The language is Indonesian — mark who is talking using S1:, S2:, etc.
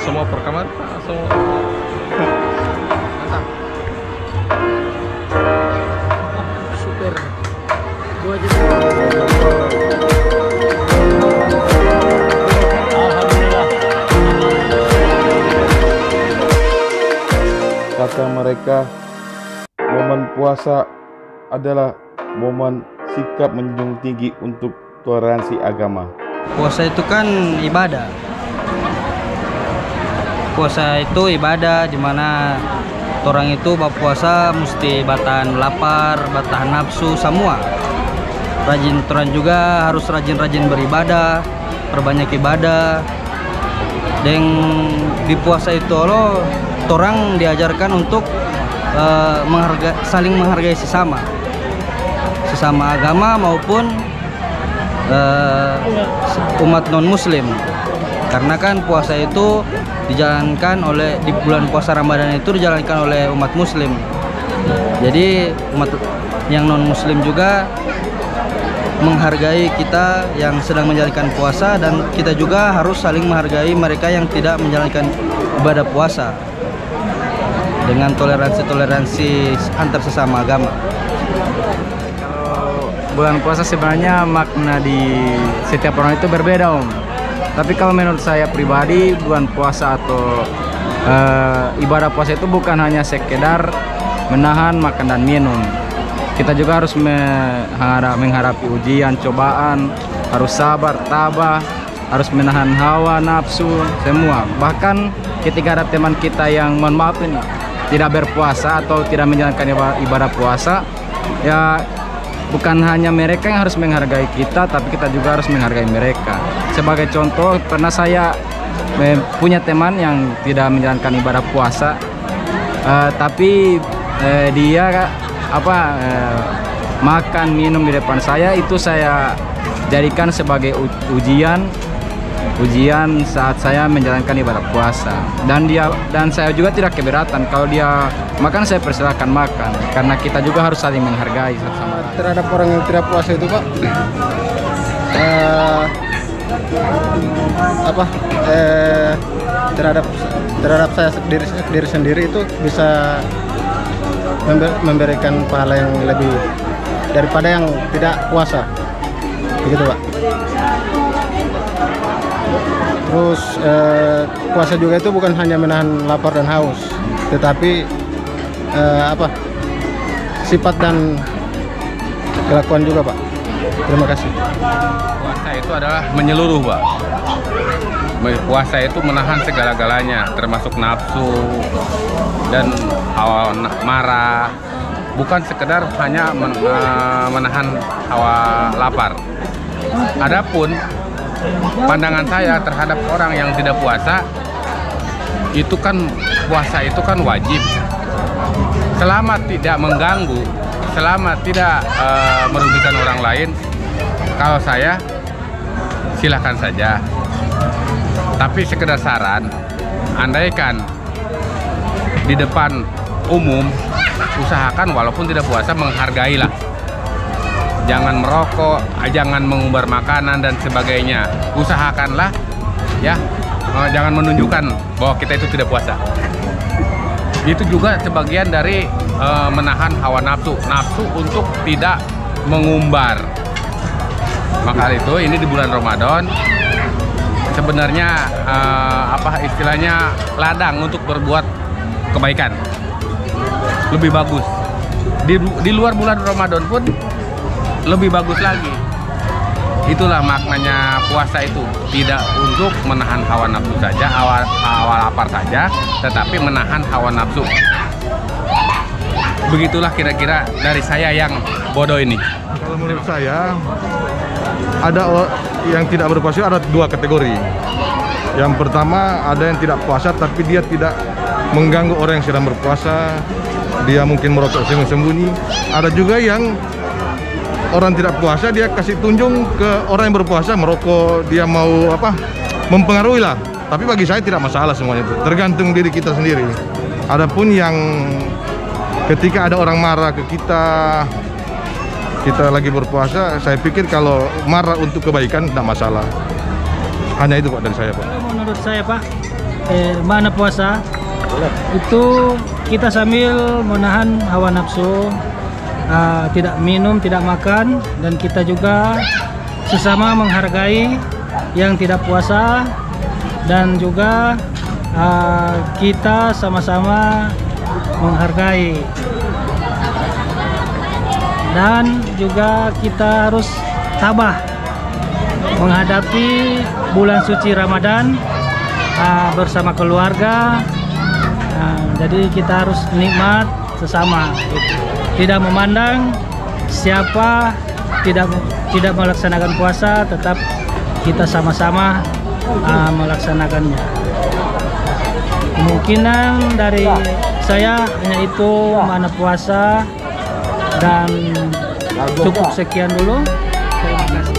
S1: Semua perekaman, semua. Mantap.
S2: Super. Gua aja.
S3: Kata mereka, momen puasa adalah momen sikap menjunjung tinggi untuk toleransi agama.
S2: Puasa itu kan ibadah. Puasa itu ibadah dimana orang itu berpuasa mesti batahan lapar, batahan nafsu semua. Rajin Turan juga harus rajin-rajin beribadah, perbanyak ibadah. Dan di puasa itu lo orang diajarkan untuk saling menghargai sesama agama maupun umat non muslim, karena kan puasa itu dijalankan oleh di bulan puasa Ramadan itu dijalankan oleh umat muslim, jadi umat yang non muslim juga menghargai kita yang sedang menjalankan puasa, dan kita juga harus saling menghargai mereka yang tidak menjalankan ibadah puasa dengan toleransi antar sesama agama.
S4: Kalau bulan puasa sebenarnya makna di setiap orang itu berbeda, Om. Tapi kalau menurut saya pribadi, bulan puasa atau ibadah puasa itu bukan hanya sekedar menahan makan dan minum. Kita juga harus menghadapi ujian, cobaan, harus sabar, tabah, harus menahan hawa, nafsu, semua. Bahkan ketika ada teman kita yang, mohon maaf ini, tidak berpuasa atau tidak menjalankan ibadah puasa, ya bukan hanya mereka yang harus menghargai kita, tapi kita juga harus menghargai mereka. Sebagai contoh, pernah saya punya teman yang tidak menjalankan ibadah puasa, tapi dia makan minum di depan saya, itu saya jadikan sebagai ujian saat saya menjalankan ibadah puasa. Dan saya juga tidak keberatan kalau dia makan, saya persilahkan makan, karena kita juga harus saling menghargai satu sama lain.
S5: Terhadap orang yang tidak puasa itu, Pak, terhadap saya diri sendiri itu bisa memberikan pahala yang lebih daripada yang tidak puasa, begitu, Pak. Terus puasa juga itu bukan hanya menahan lapar dan haus, tetapi sifat dan kelakuan juga, Pak. Terima kasih.
S1: Puasa itu adalah menyeluruh, Pak. Puasa itu menahan segala-galanya, termasuk nafsu dan hawa marah. Bukan sekedar hanya menahan hawa lapar. Adapun pandangan saya terhadap orang yang tidak puasa, itu kan puasa itu kan wajib. Selama tidak mengganggu, selama tidak merugikan orang lain, kalau saya silahkan saja. Tapi sekedar saran, andaikan di depan umum, usahakan walaupun tidak puasa menghargailah. Jangan merokok, jangan mengumbar makanan dan sebagainya. Usahakanlah ya, jangan menunjukkan bahwa kita itu tidak puasa. Itu juga sebagian dari menahan hawa nafsu untuk tidak mengumbar. Maka itu ini di bulan Ramadan sebenarnya istilahnya ladang untuk berbuat kebaikan. Lebih bagus. Di luar bulan Ramadan pun lebih bagus lagi. Itulah maknanya puasa itu, tidak untuk menahan hawa nafsu saja, hawa lapar saja, tetapi menahan hawa nafsu. Begitulah kira-kira dari saya yang bodoh ini.
S3: Kalau menurut saya, ada yang tidak berpuasa, ada dua kategori. Yang pertama, ada yang tidak puasa tapi dia tidak mengganggu orang yang sedang berpuasa. Dia mungkin merokok sembunyi-sembunyi. Ada juga yang orang tidak puasa, dia kasih tunjung ke orang yang berpuasa merokok, dia mau mempengaruhi lah. Tapi bagi saya tidak masalah semuanya itu, tergantung diri kita sendiri. Adapun yang ketika ada orang marah ke kita kita lagi berpuasa, saya pikir kalau marah untuk kebaikan tidak masalah. Hanya itu Pak dari saya Pak.
S6: Menurut saya Pak, makna puasa itu kita sambil menahan hawa nafsu, tidak minum, tidak makan, dan kita juga sesama menghargai yang tidak puasa, dan juga kita sama-sama menghargai, dan juga kita harus tabah menghadapi bulan suci Ramadan bersama keluarga. Jadi kita harus nikmat sesama, tidak memandang siapa tidak melaksanakan puasa, tetap kita sama-sama melaksanakannya. Kemungkinan dari saya hanya itu makna puasa, dan cukup sekian dulu. Terima kasih.